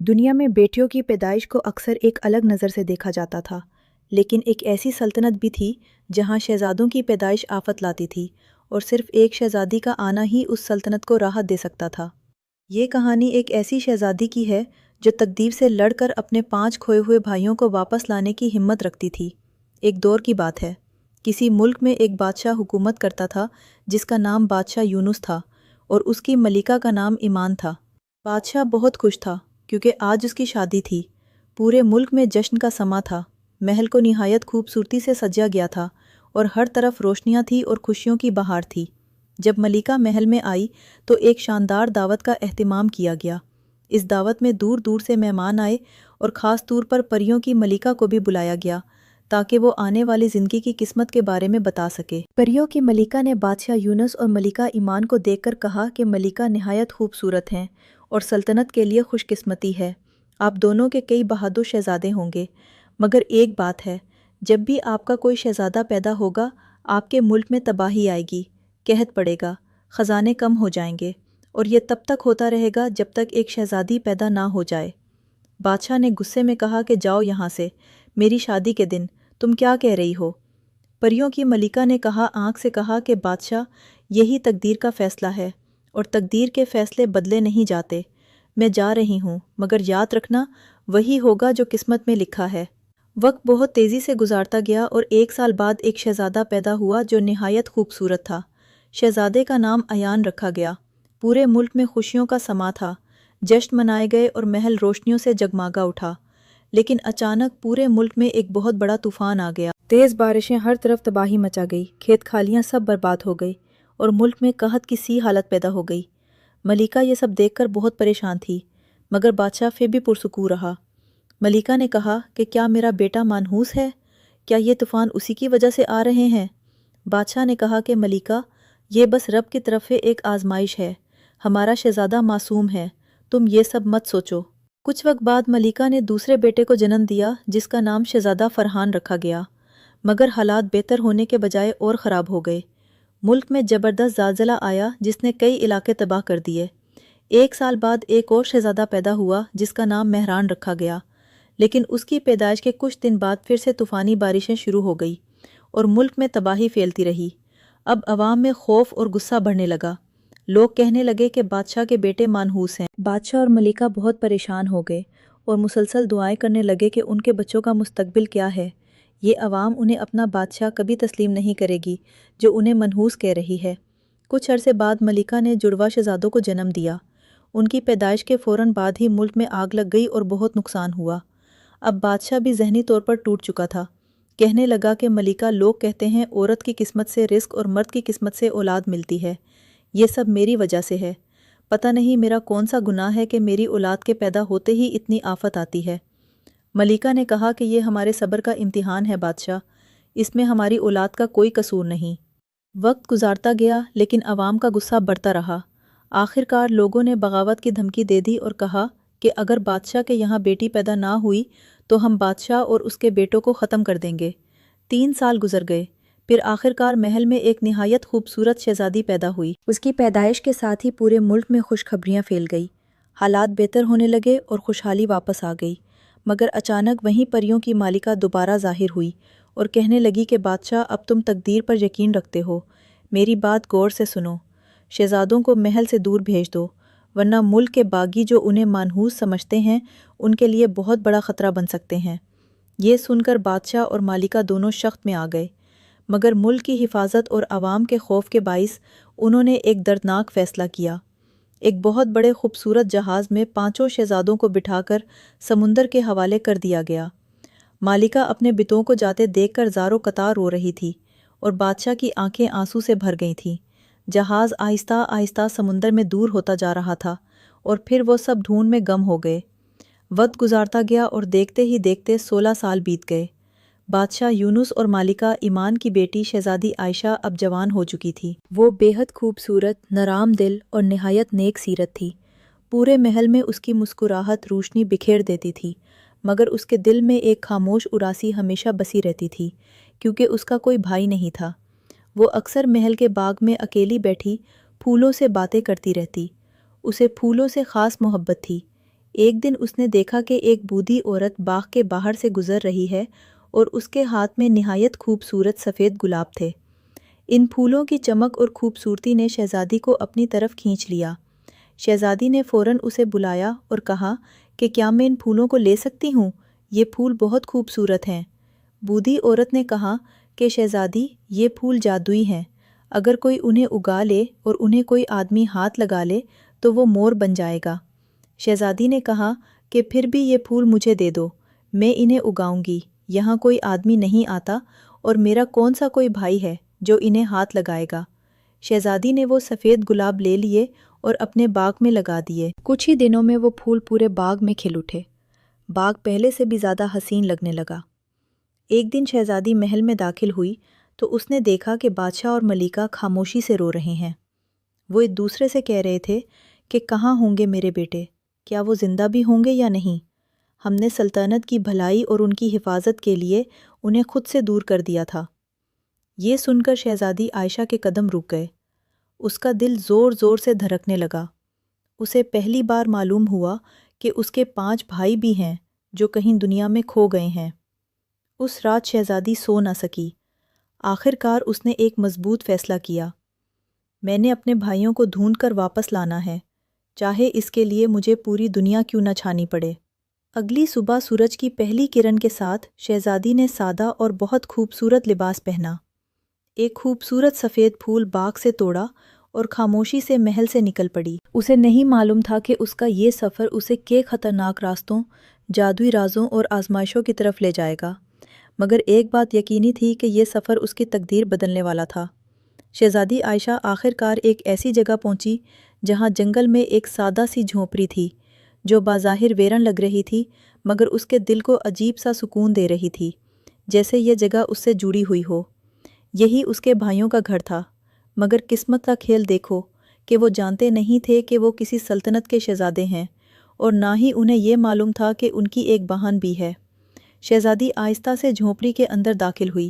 دنیا میں بیٹیوں کی پیدائش کو اکثر ایک الگ نظر سے دیکھا جاتا تھا، لیکن ایک ایسی سلطنت بھی تھی جہاں شہزادوں کی پیدائش آفت لاتی تھی، اور صرف ایک شہزادی کا آنا ہی اس سلطنت کو راحت دے سکتا تھا۔ یہ کہانی ایک ایسی شہزادی کی ہے جو تقدیر سے لڑ کر اپنے 5 کھوئے ہوئے بھائیوں کو واپس لانے کی ہمت رکھتی تھی۔ ایک دور کی بات ہے، کسی ملک میں ایک بادشاہ حکومت کرتا تھا جس کا نام بادشاہ یونس تھا، اور اس کی ملکہ کا نام ایمان تھا۔ بادشاہ بہت خوش تھا کیونکہ آج اس کی شادی تھی۔ پورے ملک میں جشن کا سماں تھا، محل کو نہایت خوبصورتی سے سجا گیا تھا اور ہر طرف روشنیاں تھیں اور خوشیوں کی بہار تھی۔ جب ملکہ محل میں آئی تو ایک شاندار دعوت کا اہتمام کیا گیا۔ اس دعوت میں دور دور سے مہمان آئے اور خاص طور پر پریوں کی ملکہ کو بھی بلایا گیا تاکہ وہ آنے والی زندگی کی قسمت کے بارے میں بتا سکے۔ پریوں کی ملکہ نے بادشاہ یونس اور ملکہ ایمان کو دیکھ کر کہا کہ ملکہ نہایت خوبصورت ہیں اور سلطنت کے لیے خوش قسمتی ہے۔ آپ دونوں کے کئی بہادر شہزادے ہوں گے، مگر ایک بات ہے، جب بھی آپ کا کوئی شہزادہ پیدا ہوگا آپ کے ملک میں تباہی آئے گی، قحط پڑے گا، خزانے کم ہو جائیں گے، اور یہ تب تک ہوتا رہے گا جب تک ایک شہزادی پیدا نہ ہو جائے۔ بادشاہ نے غصے میں کہا کہ جاؤ یہاں سے، میری شادی کے دن تم کیا کہہ رہی ہو؟ پریوں کی ملکہ نے آنکھ سے کہا کہ بادشاہ، یہی تقدیر کا فیصلہ ہے اور تقدیر کے فیصلے بدلے نہیں جاتے۔ میں جا رہی ہوں، مگر یاد رکھنا وہی ہوگا جو قسمت میں لکھا ہے۔ وقت بہت تیزی سے گزارتا گیا اور 1 سال بعد ایک شہزادہ پیدا ہوا جو نہایت خوبصورت تھا۔ شہزادے کا نام ایان رکھا گیا۔ پورے ملک میں خوشیوں کا سماں تھا، جشن منائے گئے اور محل روشنیوں سے جگمگا اٹھا۔ لیکن اچانک پورے ملک میں ایک بہت بڑا طوفان آ گیا۔ تیز بارشیں ہر طرف تباہی مچا گئی، کھیت کھالیاں سب برباد ہو گئی اور ملک میں قحط کی سی حالت پیدا ہو گئی۔ ملکہ یہ سب دیکھ کر بہت پریشان تھی، مگر بادشاہ پھر بھی پرسکون رہا۔ ملکہ نے کہا کہ کیا میرا بیٹا منحوس ہے؟ کیا یہ طوفان اسی کی وجہ سے آ رہے ہیں؟ بادشاہ نے کہا کہ ملکہ، یہ بس رب کی طرف سے ایک آزمائش ہے، ہمارا شہزادہ معصوم ہے، تم یہ سب مت سوچو۔ کچھ وقت بعد ملکہ نے دوسرے بیٹے کو جنم دیا جس کا نام شہزادہ فرحان رکھا گیا، مگر حالات بہتر ہونے کے بجائے اور خراب ہو گئے۔ ملک میں زبردست زلزلہ آیا جس نے کئی علاقے تباہ کر دیے۔ 1 سال بعد ایک اور شہزادہ پیدا ہوا جس کا نام مہران رکھا گیا، لیکن اس کی پیدائش کے کچھ دن بعد پھر سے طوفانی بارشیں شروع ہو گئی اور ملک میں تباہی پھیلتی رہی۔ اب عوام میں خوف اور غصہ بڑھنے لگا۔ لوگ کہنے لگے کہ بادشاہ کے بیٹے منحوس ہیں۔ بادشاہ اور ملکہ بہت پریشان ہو گئے اور مسلسل دعائیں کرنے لگے کہ ان کے بچوں کا مستقبل کیا ہے۔ یہ عوام انہیں اپنا بادشاہ کبھی تسلیم نہیں کرے گی جو انہیں منحوس کہہ رہی ہے۔ کچھ عرصے بعد ملکہ نے جڑواں شہزادوں کو جنم دیا۔ ان کی پیدائش کے فوراً بعد ہی ملک میں آگ لگ گئی اور بہت نقصان ہوا۔ اب بادشاہ بھی ذہنی طور پر ٹوٹ چکا تھا۔ کہنے لگا کہ ملکہ، لوگ کہتے ہیں عورت کی قسمت سے رزق اور مرد کی قسمت سے اولاد ملتی ہے، یہ سب میری وجہ سے ہے۔ پتہ نہیں میرا کون سا گناہ ہے کہ میری اولاد کے پیدا ہوتے ہی اتنی آفت آتی ہے۔ ملکہ نے کہا کہ یہ ہمارے صبر کا امتحان ہے بادشاہ، اس میں ہماری اولاد کا کوئی قصور نہیں۔ وقت گزارتا گیا لیکن عوام کا غصہ بڑھتا رہا۔ آخر کار لوگوں نے بغاوت کی دھمکی دے دی اور کہا کہ اگر بادشاہ کے یہاں بیٹی پیدا نہ ہوئی تو ہم بادشاہ اور اس کے بیٹوں کو ختم کر دیں گے۔ 3 سال گزر گئے، پھر آخر کار محل میں ایک نہایت خوبصورت شہزادی پیدا ہوئی۔ اس کی پیدائش کے ساتھ ہی پورے ملک میں خوشخبریاں پھیل گئی، حالات بہتر ہونے لگے اور خوشحالی واپس آ گئی۔ مگر اچانک وہیں پریوں کی مالکہ دوبارہ ظاہر ہوئی اور کہنے لگی کہ بادشاہ، اب تم تقدیر پر یقین رکھتے ہو، میری بات غور سے سنو، شہزادوں کو محل سے دور بھیج دو، ورنہ ملک کے باغی جو انہیں منحوس سمجھتے ہیں ان کے لیے بہت بڑا خطرہ بن سکتے ہیں۔ یہ سن کر بادشاہ اور مالکہ دونوں شخط میں آ گئے، مگر ملک کی حفاظت اور عوام کے خوف کے باعث انہوں نے ایک دردناک فیصلہ کیا۔ ایک بہت بڑے خوبصورت جہاز میں 5 شہزادوں کو بٹھا کر سمندر کے حوالے کر دیا گیا۔ مالکہ اپنے بیٹوں کو جاتے دیکھ کر زار و قطار رو رہی تھی اور بادشاہ کی آنکھیں آنسو سے بھر گئی تھیں۔ جہاز آہستہ آہستہ سمندر میں دور ہوتا جا رہا تھا اور پھر وہ سب دھند میں گم ہو گئے۔ وقت گزارتا گیا اور دیکھتے ہی دیکھتے 16 سال بیت گئے۔ بادشاہ یونس اور مالکہ ایمان کی بیٹی شہزادی عائشہ اب جوان ہو چکی تھی۔ وہ بے حد خوبصورت، نرم دل اور نہایت نیک سیرت تھی۔ پورے محل میں اس کی مسکراہٹ روشنی بکھیر دیتی تھی، مگر اس کے دل میں ایک خاموش اداسی ہمیشہ بسی رہتی تھی کیونکہ اس کا کوئی بھائی نہیں تھا۔ وہ اکثر محل کے باغ میں اکیلی بیٹھی پھولوں سے باتیں کرتی رہتی۔ اسے پھولوں سے خاص محبت تھی۔ ایک دن اس نے دیکھا کہ ایک بوڑھی عورت باغ کے باہر سے گزر رہی ہے اور اس کے ہاتھ میں نہایت خوبصورت سفید گلاب تھے۔ ان پھولوں کی چمک اور خوبصورتی نے شہزادی کو اپنی طرف کھینچ لیا۔ شہزادی نے فوراً اسے بلایا اور کہا کہ کیا میں ان پھولوں کو لے سکتی ہوں؟ یہ پھول بہت خوبصورت ہیں۔ بوڑھی عورت نے کہا کہ شہزادی، یہ پھول جادوئی ہیں، اگر کوئی انہیں اگا لے اور انہیں کوئی آدمی ہاتھ لگا لے تو وہ مور بن جائے گا۔ شہزادی نے کہا کہ پھر بھی یہ پھول مجھے دے دو، میں انہیں اگاؤں گی، یہاں کوئی آدمی نہیں آتا اور میرا کون سا کوئی بھائی ہے جو انہیں ہاتھ لگائے گا۔ شہزادی نے وہ سفید گلاب لے لیے اور اپنے باغ میں لگا دیے۔ کچھ ہی دنوں میں وہ پھول پورے باغ میں کھل اٹھے۔ باغ پہلے سے بھی زیادہ حسین لگنے لگا۔ ایک دن شہزادی محل میں داخل ہوئی تو اس نے دیکھا کہ بادشاہ اور ملکہ خاموشی سے رو رہے ہیں۔ وہ ایک دوسرے سے کہہ رہے تھے کہ کہاں ہوں گے میرے بیٹے؟ کیا وہ زندہ بھی ہوں گے یا نہیں؟ ہم نے سلطنت کی بھلائی اور ان کی حفاظت کے لیے انہیں خود سے دور کر دیا تھا۔ یہ سن کر شہزادی عائشہ کے قدم رک گئے۔ اس کا دل زور زور سے دھڑکنے لگا۔ اسے پہلی بار معلوم ہوا کہ اس کے 5 بھائی بھی ہیں جو کہیں دنیا میں کھو گئے ہیں۔ اس رات شہزادی سو نہ سکی۔ آخر کار اس نے ایک مضبوط فیصلہ کیا۔ میں نے اپنے بھائیوں کو ڈھونڈ کر واپس لانا ہے، چاہے اس کے لیے مجھے پوری دنیا کیوں نہ چھانی پڑے۔ اگلی صبح سورج کی پہلی کرن کے ساتھ شہزادی نے سادہ اور بہت خوبصورت لباس پہنا۔ ایک خوبصورت سفید پھول باغ سے توڑا اور خاموشی سے محل سے نکل پڑی۔ اسے نہیں معلوم تھا کہ اس کا یہ سفر اسے کے خطرناک راستوں، جادوئی رازوں اور آزمائشوں کی طرف لے جائے گا، مگر ایک بات یقینی تھی کہ یہ سفر اس کی تقدیر بدلنے والا تھا۔ شہزادی عائشہ آخر کار ایک ایسی جگہ پہنچی جہاں جنگل میں ایک سادہ سی جھونپڑی تھی جو بظاہر ویران لگ رہی تھی، مگر اس کے دل کو عجیب سا سکون دے رہی تھی، جیسے یہ جگہ اس سے جڑی ہوئی ہو۔ یہی اس کے بھائیوں کا گھر تھا، مگر قسمت کا کھیل دیکھو کہ وہ جانتے نہیں تھے کہ وہ کسی سلطنت کے شہزادے ہیں، اور نہ ہی انہیں یہ معلوم تھا کہ ان کی ایک بہن بھی ہے۔ شہزادی آہستہ سے جھونپڑی کے اندر داخل ہوئی۔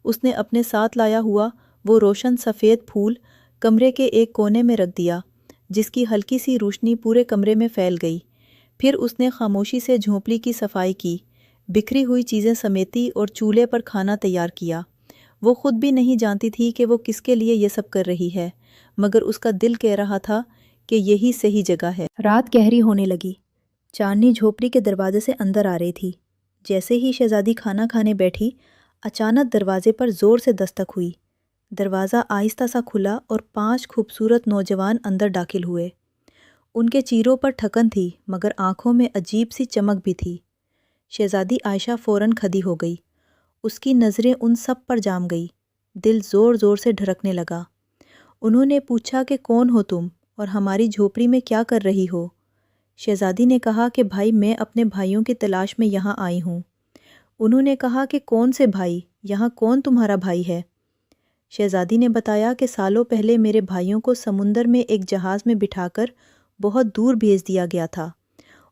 اس نے اپنے ساتھ لایا ہوا وہ روشن سفید پھول کمرے کے ایک کونے میں رکھ دیا، جس کی ہلکی سی روشنی پورے کمرے میں پھیل گئی۔ پھر اس نے خاموشی سے جھونپڑی کی صفائی کی، بکھری ہوئی چیزیں سمیٹی اور چولہے پر کھانا تیار کیا۔ وہ خود بھی نہیں جانتی تھی کہ وہ کس کے لیے یہ سب کر رہی ہے، مگر اس کا دل کہہ رہا تھا کہ یہی صحیح جگہ ہے۔ رات گہری ہونے لگی۔ چاندنی جھونپڑی کے دروازے سے اندر آ رہی تھی۔ جیسے ہی شہزادی کھانا کھانے بیٹھی، اچانک دروازے پر زور سے دستک ہوئی۔ دروازہ آہستہ سا کھلا اور 5 خوبصورت نوجوان اندر داخل ہوئے۔ ان کے چہروں پر تھکن تھی، مگر آنکھوں میں عجیب سی چمک بھی تھی۔ شہزادی عائشہ فوراً کھڑی ہو گئی۔ اس کی نظریں ان سب پر جام گئی۔ دل زور زور سے دھڑکنے لگا۔ انہوں نے پوچھا کہ کون ہو تم اور ہماری جھونپڑی میں کیا کر رہی ہو؟ شہزادی نے کہا کہ بھائی، میں اپنے بھائیوں کی تلاش میں یہاں آئی ہوں۔ انہوں نے کہا کہ کون سے بھائی؟ یہاں کون تمہارا بھائی ہے؟ شہزادی نے بتایا کہ سالوں پہلے میرے بھائیوں کو سمندر میں ایک جہاز میں بٹھا کر بہت دور بھیج دیا گیا تھا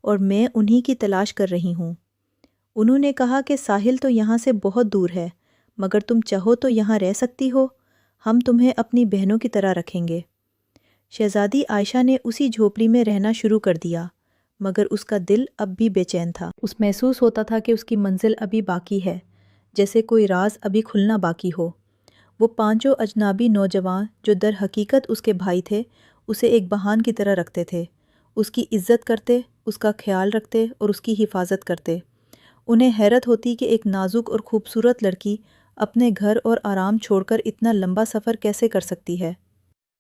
اور میں انہی کی تلاش کر رہی ہوں۔ انہوں نے کہا کہ ساحل تو یہاں سے بہت دور ہے، مگر تم چاہو تو یہاں رہ سکتی ہو، ہم تمہیں اپنی بہنوں کی طرح رکھیں گے۔ شہزادی عائشہ نے اسی جھونپڑی میں رہنا شروع کر دیا، مگر اس کا دل اب بھی بے چین تھا۔ اس محسوس ہوتا تھا کہ اس کی منزل ابھی باقی ہے، جیسے کوئی راز ابھی کھلنا باقی ہو۔ وہ 5 اجنبی نوجوان جو در حقیقت اس کے بھائی تھے، اسے ایک بہن کی طرح رکھتے تھے، اس کی عزت کرتے، اس کا خیال رکھتے اور اس کی حفاظت کرتے۔ انہیں حیرت ہوتی کہ ایک نازک اور خوبصورت لڑکی اپنے گھر اور آرام چھوڑ کر اتنا لمبا سفر کیسے کر سکتی ہے۔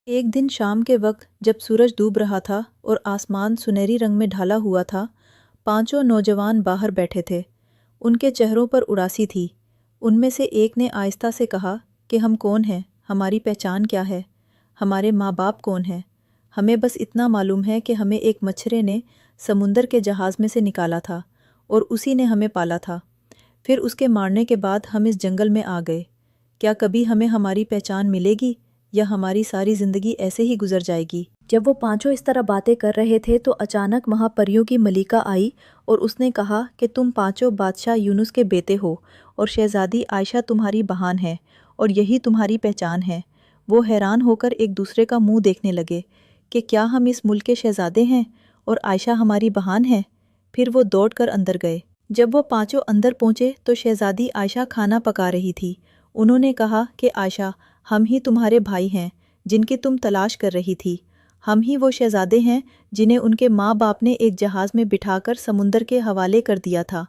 ایک دن شام کے وقت جب سورج ڈوب رہا تھا اور آسمان سنہری رنگ میں ڈھالا ہوا تھا، 5 نوجوان باہر بیٹھے تھے۔ ان کے چہروں پر اداسی تھی۔ ان میں سے ایک نے آہستہ سے کہا کہ ہم کون ہیں؟ ہماری پہچان کیا ہے؟ ہمارے ماں باپ کون ہیں؟ ہمیں بس اتنا معلوم ہے کہ ہمیں ایک مچھرے نے سمندر کے جہاز میں سے نکالا تھا اور اسی نے ہمیں پالا تھا۔ پھر اس کے مارنے کے بعد ہم اس جنگل میں آ گئے۔ کیا کبھی ہمیں ہماری پہچان ملے گی یا ہماری ساری زندگی ایسے ہی گزر جائے گی؟ جب وہ 5 اس طرح باتیں کر رہے تھے تو اچانک وہاں پریوں کی ملکہ آئی اور اس نے کہا کہ تم 5 بادشاہ یونس کے بیٹے ہو اور شہزادی عائشہ تمہاری بہن ہے اور یہی تمہاری پہچان ہے۔ وہ حیران ہو کر ایک دوسرے کا منہ دیکھنے لگے کہ کیا ہم اس ملک کے شہزادے ہیں اور عائشہ ہماری بہن ہے۔ پھر وہ دوڑ کر اندر گئے۔ جب وہ پانچوں اندر پہنچے تو شہزادی عائشہ کھانا پکا رہی تھی۔ انہوں نے کہا کہ عائشہ، ہم ہی تمہارے بھائی ہیں جن کی تم تلاش کر رہی تھی۔ ہم ہی وہ شہزادے ہیں جنہیں ان کے ماں باپ نے ایک جہاز میں بٹھا کر سمندر کے حوالے کر دیا تھا۔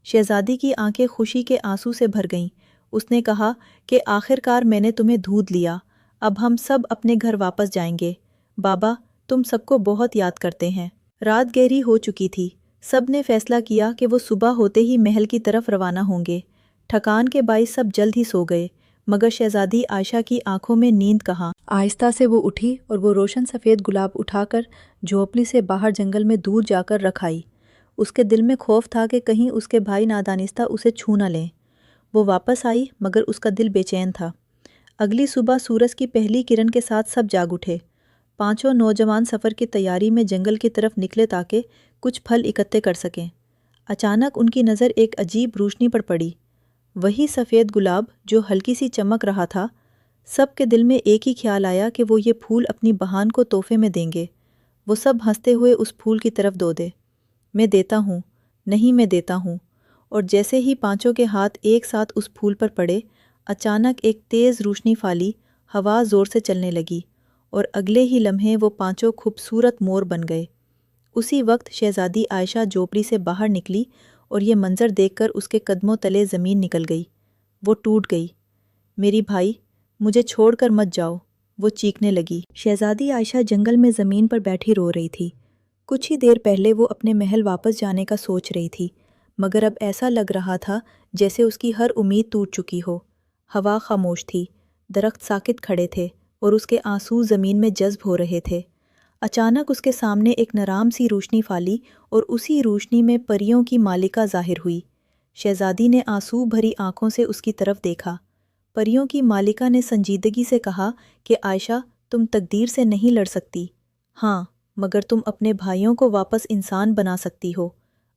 شہزادی کی آنکھیں خوشی کے آنسو سے بھر گئیں۔ اس نے کہا کہ آخر کار میں نے تمہیں ڈھونڈ لیا، اب ہم سب اپنے گھر واپس جائیں گے۔ بابا، تم سب کو بہت یاد کرتے ہیں۔ رات گہری ہو چکی تھی۔ سب نے فیصلہ کیا کہ وہ صبح ہوتے ہی محل کی طرف روانہ ہوں گے۔ تھکان کے باعث سب جلد ہی سو گئے، مگر شہزادی عائشہ کی آنکھوں میں نیند کہاں۔ آہستہ سے وہ اٹھی اور وہ روشن سفید گلاب اٹھا کر جھوپڑی سے باہر جنگل میں دور جا کر رکھ آئی۔ اس کے دل میں خوف تھا کہ کہیں اس کے بھائی نادانستہ اسے چھو نہ لیں۔ وہ واپس آئی مگر اس کا دل بے چین تھا۔ اگلی صبح سورج کی پہلی کرن کے ساتھ سب جاگ اٹھے۔ پانچوں نوجوان سفر کی تیاری میں جنگل کی طرف نکلے تاکہ کچھ پھل اکٹھے کر سکیں۔ اچانک ان کی نظر ایک عجیب روشنی پر پڑی، وہی سفید گلاب جو ہلکی سی چمک رہا تھا۔ سب کے دل میں ایک ہی خیال آیا کہ وہ یہ پھول اپنی بہن کو تحفے میں دیں گے۔ وہ سب ہنستے ہوئے اس پھول کی طرف دوڑے۔ میں دیتا ہوں، نہیں میں دیتا ہوں۔ اور جیسے ہی پانچوں کے ہاتھ ایک ساتھ اس پھول پر پڑے، اچانک ایک تیز روشنی پھالی، ہوا زور سے چلنے لگی اور اگلے ہی لمحے وہ پانچوں خوبصورت مور بن گئے۔ اسی وقت شہزادی عائشہ جھوپڑی سے باہر نکلی اور یہ منظر دیکھ کر اس کے قدموں تلے زمین نکل گئی۔ وہ ٹوٹ گئی۔ میری بھائی، مجھے چھوڑ کر مت جاؤ، وہ چیخنے لگی۔ شہزادی عائشہ جنگل میں زمین پر بیٹھی رو رہی تھی۔ کچھ ہی دیر پہلے وہ اپنے محل واپس جانے کا سوچ رہی تھی، مگر اب ایسا لگ رہا تھا جیسے اس کی ہر امید ٹوٹ چکی ہو۔ ہوا خاموش تھی، درخت ساکت کھڑے تھے اور اس کے آنسو زمین میں جذب ہو رہے تھے۔ اچانک اس کے سامنے ایک نرام سی روشنی پھالی اور اسی روشنی میں پریوں کی مالکہ ظاہر ہوئی۔ شہزادی نے آنسو بھری آنکھوں سے اس کی طرف دیکھا۔ پریوں کی مالکہ نے سنجیدگی سے کہا کہ عائشہ، تم تقدیر سے نہیں لڑ سکتی، ہاں، مگر تم اپنے بھائیوں کو واپس انسان بنا سکتی ہو،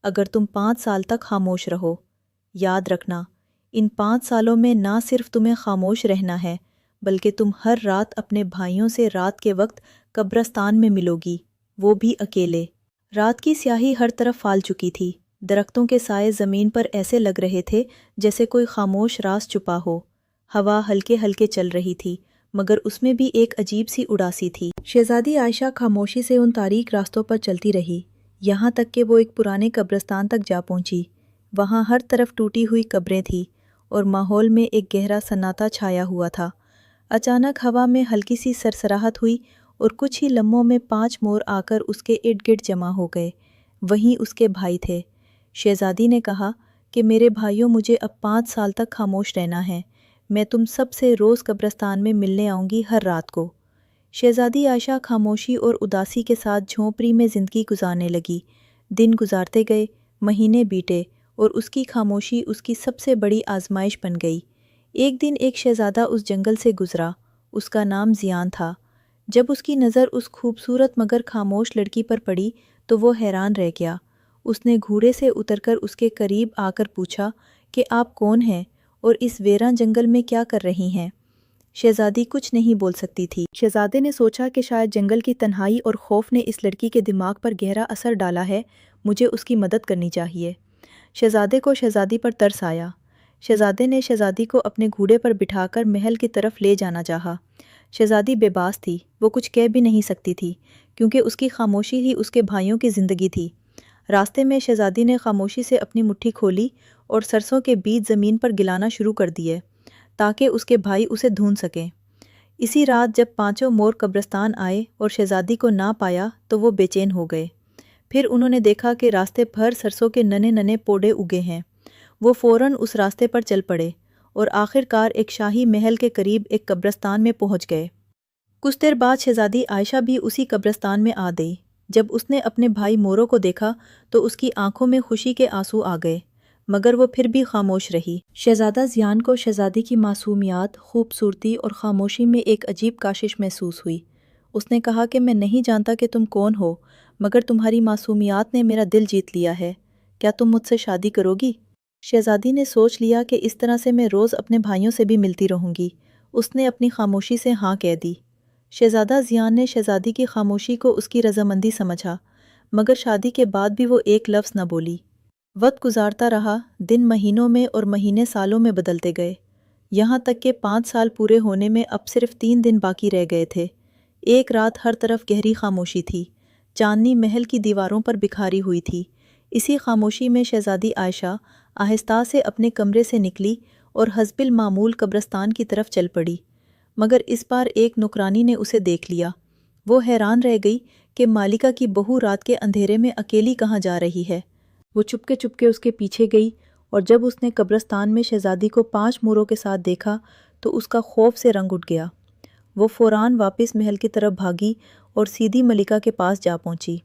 اگر تم 5 سال تک خاموش رہو۔ یاد رکھنا، ان 5 سالوں میں نہ صرف تمہیں خاموش رہنا ہے، بلکہ تم ہر رات اپنے بھائیوں سے رات کے وقت قبرستان میں ملو گی، وہ بھی اکیلے۔ رات کی سیاہی ہر طرف پھیل چکی تھی۔ درختوں کے سائے زمین پر ایسے لگ رہے تھے جیسے کوئی خاموش راز چھپا ہو۔ ہوا ہلکے ہلکے چل رہی تھی، مگر اس میں بھی ایک عجیب سی اڑاسی تھی۔ شہزادی عائشہ خاموشی سے ان تاریک راستوں پر چلتی رہی، یہاں تک کہ وہ ایک پرانے قبرستان تک جا پہنچی۔ وہاں ہر طرف ٹوٹی ہوئی قبریں تھیں اور ماحول میں ایک گہرا سناٹا چھایا ہوا تھا۔ اچانک ہوا میں ہلکی سی سرسراہٹ ہوئی اور کچھ ہی لمحوں میں 5 مور آ کر اس کے ارد گرد جمع ہو گئے۔ وہیں اس کے بھائی تھے۔ شہزادی نے کہا کہ میرے بھائیوں، مجھے اب 5 سال تک خاموش رہنا ہے۔ میں تم سب سے روز قبرستان میں ملنے آؤں گی، ہر رات کو۔ شہزادی عائشہ خاموشی اور اداسی کے ساتھ جھونپڑی میں زندگی گزارنے لگی۔ دن گزارتے گئے، مہینے بیتے اور اس کی خاموشی اس کی سب سے بڑی آزمائش بن گئی۔ ایک دن ایک شہزادہ اس جنگل سے گزرا، اس کا نام زیان تھا۔ جب اس کی نظر اس خوبصورت مگر خاموش لڑکی پر پڑی تو وہ حیران رہ گیا۔ اس نے گھوڑے سے اتر کر اس کے قریب آ کر پوچھا کہ آپ کون ہیں اور اس ویراں جنگل میں کیا کر رہی ہیں؟ شہزادی کچھ نہیں بول سکتی تھی۔ شہزادے نے سوچا کہ شاید جنگل کی تنہائی اور خوف نے اس لڑکی کے دماغ پر گہرا اثر ڈالا ہے، مجھے اس کی مدد کرنی چاہیے۔ شہزادے کو شہزادی پر ترس آیا۔ شہزادے نے شہزادی کو اپنے گھوڑے پر بٹھا کر محل کی طرف لے جانا چاہا۔ شہزادی بے باس تھی، وہ کچھ کہہ بھی نہیں سکتی تھی، کیونکہ اس کی خاموشی ہی اس کے بھائیوں کی زندگی تھی۔ راستے میں شہزادی نے خاموشی سے اپنی مٹھی کھولی اور سرسوں کے بیج زمین پر گلانا شروع کر دیے تاکہ اس کے بھائی اسے ڈھونڈ سکیں۔ اسی رات جب 5 مور قبرستان آئے اور شہزادی کو نہ پایا تو وہ بے چین ہو گئے۔ پھر انہوں نے دیکھا کہ راستے بھر سرسوں کے ننے ننے پودے اگے ہیں۔ وہ فوراً اس راستے پر چل پڑے اور آخر کار ایک شاہی محل کے قریب ایک قبرستان میں پہنچ گئے۔ کچھ دیر بعد شہزادی عائشہ بھی اسی قبرستان میں آ گئی۔ جب اس نے اپنے بھائی موروں کو دیکھا تو اس کی آنکھوں میں خوشی کے آنسو آ گئے، مگر وہ پھر بھی خاموش رہی۔ شہزادہ زیان کو شہزادی کی معصومیت، خوبصورتی اور خاموشی میں ایک عجیب کشش محسوس ہوئی۔ اس نے کہا کہ میں نہیں جانتا کہ تم کون ہو، مگر تمہاری معصومیت نے میرا دل جیت لیا ہے۔ کیا تم مجھ سے شادی کرو گی؟ شہزادی نے سوچ لیا کہ اس طرح سے میں روز اپنے بھائیوں سے بھی ملتی رہوں گی۔ اس نے اپنی خاموشی سے ہاں کہہ دی۔ شہزادہ زیان نے شہزادی کی خاموشی کو اس کی رضامندی سمجھا، مگر شادی کے بعد بھی وہ ایک لفظ نہ بولی۔ وقت گزارتا رہا، دن مہینوں میں اور مہینے سالوں میں بدلتے گئے، یہاں تک کہ 5 سال پورے ہونے میں اب صرف 3 دن باقی رہ گئے تھے۔ ایک رات ہر طرف گہری خاموشی تھی، چاندنی محل کی دیواروں پر بکھاری ہوئی تھی۔ اسی خاموشی میں شہزادی عائشہ آہستہ سے اپنے کمرے سے نکلی اور حسب المعمول قبرستان کی طرف چل پڑی، مگر اس بار ایک نوکرانی نے اسے دیکھ لیا۔ وہ حیران رہ گئی کہ مالکہ کی بہو رات کے اندھیرے میں اکیلی کہاں جا رہی ہے۔ وہ چپکے اس کے پیچھے گئی، اور جب اس نے قبرستان میں شہزادی کو 5 موروں کے ساتھ دیکھا تو اس کا خوف سے رنگ اٹھ گیا۔ وہ فوراً واپس محل کی طرف بھاگی اور سیدھی ملکہ کے پاس جا پہنچی۔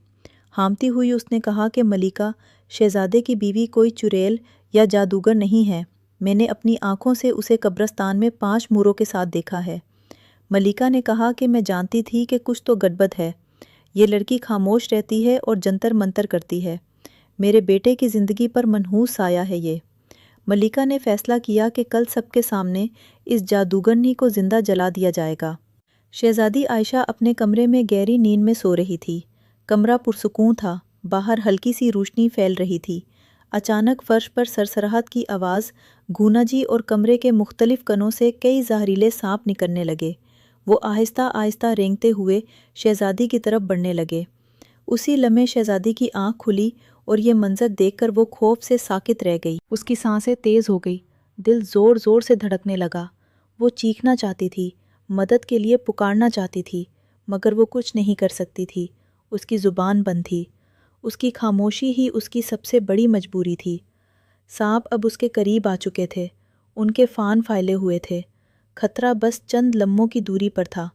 ہامتی ہوئی اس نے کہا کہ ملکہ، شہزادے کی بیوی کوئی چڑیل یا جادوگر نہیں ہے، میں نے اپنی آنکھوں سے اسے قبرستان میں 5 موروں کے ساتھ دیکھا ہے۔ ملکہ نے کہا کہ میں جانتی تھی کہ کچھ تو گڑبڑ ہے، یہ لڑکی خاموش رہتی ہے اور جنتر منتر کرتی ہے، میرے بیٹے کی زندگی پر منحوس سایہ ہے یہ۔ ملکہ نے فیصلہ کیا کہ کل سب کے سامنے اس جادوگرنی کو زندہ جلا دیا جائے گا۔ شہزادی عائشہ اپنے کمرے میں گہری نیند میں سو رہی تھی۔ کمرہ پرسکون تھا، باہر ہلکی سی روشنی پھیل رہی تھی۔ اچانک فرش پر سرسراہٹ کی آواز گونجی اور کمرے کے مختلف کنوں سے کئی زہریلے سانپ نکلنے لگے۔ وہ آہستہ آہستہ رینگتے ہوئے شہزادی کی طرف بڑھنے لگے۔ اسی لمحے شہزادی کی آنکھ کھلی اور یہ منظر دیکھ کر وہ خوف سے ساکت رہ گئی۔ اس کی سانسیں تیز ہو گئی، دل زور زور سے دھڑکنے لگا۔ وہ چیخنا چاہتی تھی، مدد کے لیے پکارنا چاہتی تھی، مگر وہ کچھ نہیں کر سکتی تھی۔ اس کی زبان بند تھی، اس کی خاموشی ہی اس کی سب سے بڑی مجبوری تھی۔ سانپ اب اس کے قریب آ چکے تھے، ان کے فان پھیلے ہوئے تھے، خطرہ بس چند لمحوں کی دوری پر تھا۔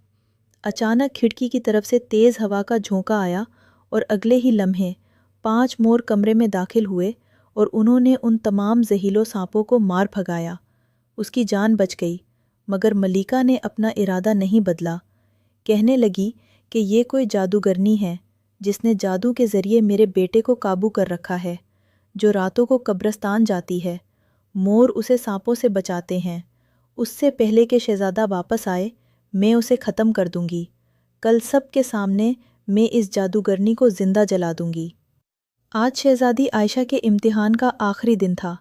اچانک کھڑکی کی طرف سے تیز ہوا کا جھونکا آیا اور اگلے ہی لمحے 5 مور کمرے میں داخل ہوئے اور انہوں نے ان تمام زہریلے سانپوں کو مار بھگایا۔ اس کی جان بچ گئی، مگر ملکہ نے اپنا ارادہ نہیں بدلا۔ کہنے لگی کہ یہ کوئی جادوگرنی ہے جس نے جادو کے ذریعے میرے بیٹے کو قابو کر رکھا ہے، جو راتوں کو قبرستان جاتی ہے۔ مور اسے سانپوں سے بچاتے ہیں، اس سے پہلے کہ شہزادہ واپس آئے میں اسے ختم کر دوں گی۔ کل سب کے سامنے میں اس جادوگرنی کو زندہ جلا دوں گی۔ آج شہزادی عائشہ کے امتحان کا آخری دن تھا۔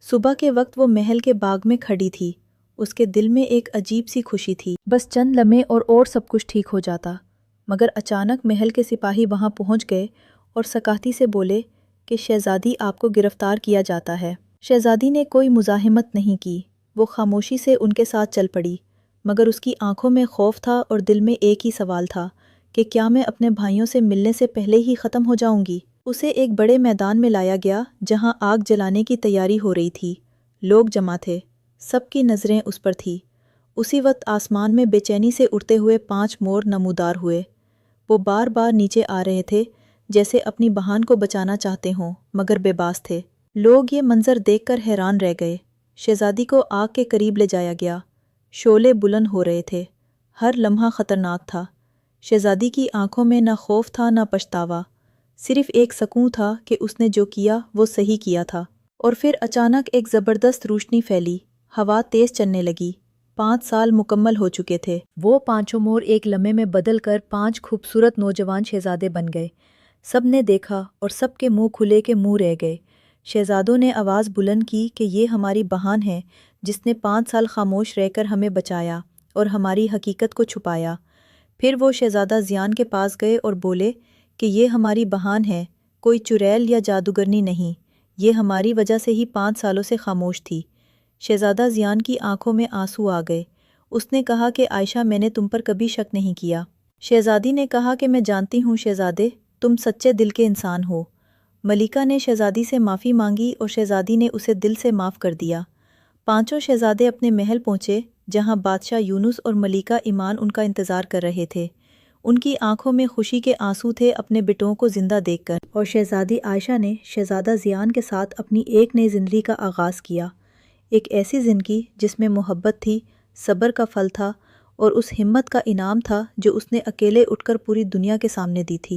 صبح کے وقت وہ محل کے باغ میں کھڑی تھی، اس کے دل میں ایک عجیب سی خوشی تھی۔ بس چند لمحے اور سب کچھ ٹھیک ہو جاتا، مگر اچانک محل کے سپاہی وہاں پہنچ گئے اور سکاتی سے بولے کہ شہزادی آپ کو گرفتار کیا جاتا ہے۔ شہزادی نے کوئی مزاحمت نہیں کی، وہ خاموشی سے ان کے ساتھ چل پڑی، مگر اس کی آنکھوں میں خوف تھا اور دل میں ایک ہی سوال تھا کہ کیا میں اپنے بھائیوں سے ملنے سے پہلے ہی ختم ہو جاؤں گی؟ اسے ایک بڑے میدان میں لایا گیا جہاں آگ جلانے کی تیاری ہو رہی تھی۔ لوگ جمع تھے، سب کی نظریں اس پر تھی۔ اسی وقت آسمان میں بے چینی سے اڑتے ہوئے 5 مور نمودار ہوئے۔ وہ بار بار نیچے آ رہے تھے، جیسے اپنی بہن کو بچانا چاہتے ہوں، مگر بے باس تھے۔ لوگ یہ منظر دیکھ کر حیران رہ گئے۔ شہزادی کو آگ کے قریب لے جایا گیا، شعلے بلند ہو رہے تھے، ہر لمحہ خطرناک تھا۔ شہزادی کی آنکھوں میں نہ خوف تھا نہ پچھتاوا، صرف ایک سکون تھا کہ اس نے جو کیا وہ صحیح کیا تھا۔ اور پھر اچانک ایک زبردست روشنی پھیلی، ہوا تیز چلنے لگی۔ 5 سال مکمل ہو چکے تھے۔ وہ 5 مور ایک لمحے میں بدل کر 5 خوبصورت نوجوان شہزادے بن گئے۔ سب نے دیکھا اور سب کے منہ کھلے کے منہ رہ گئے۔ شہزادوں نے آواز بلند کی کہ یہ ہماری بہن ہے جس نے 5 سال خاموش رہ کر ہمیں بچایا اور ہماری حقیقت کو چھپایا۔ پھر وہ شہزادہ زیان کے پاس گئے اور بولے کہ یہ ہماری بہن ہے، کوئی چڑیل یا جادوگرنی نہیں، یہ ہماری وجہ سے ہی 5 سالوں سے خاموش تھی۔ شہزادہ زیان کی آنکھوں میں آنسو آ گئے۔ اس نے کہا کہ عائشہ، میں نے تم پر کبھی شک نہیں کیا۔ شہزادی نے کہا کہ میں جانتی ہوں شہزادے، تم سچے دل کے انسان ہو۔ ملکہ نے شہزادی سے معافی مانگی اور شہزادی نے اسے دل سے معاف کر دیا۔ 5 شہزادے اپنے محل پہنچے جہاں بادشاہ یونس اور ملکہ ایمان ان کا انتظار کر رہے تھے۔ ان کی آنکھوں میں خوشی کے آنسو تھے اپنے بیٹوں کو زندہ دیکھ کر، اور شہزادی عائشہ نے شہزادہ زیان کے ساتھ اپنی ایک نئی زندگی کا آغاز کیا، ایک ایسی زندگی جس میں محبت تھی، صبر کا پھل تھا اور اس ہمت کا انعام تھا جو اس نے اکیلے اٹھ کر پوری دنیا کے سامنے دی تھی۔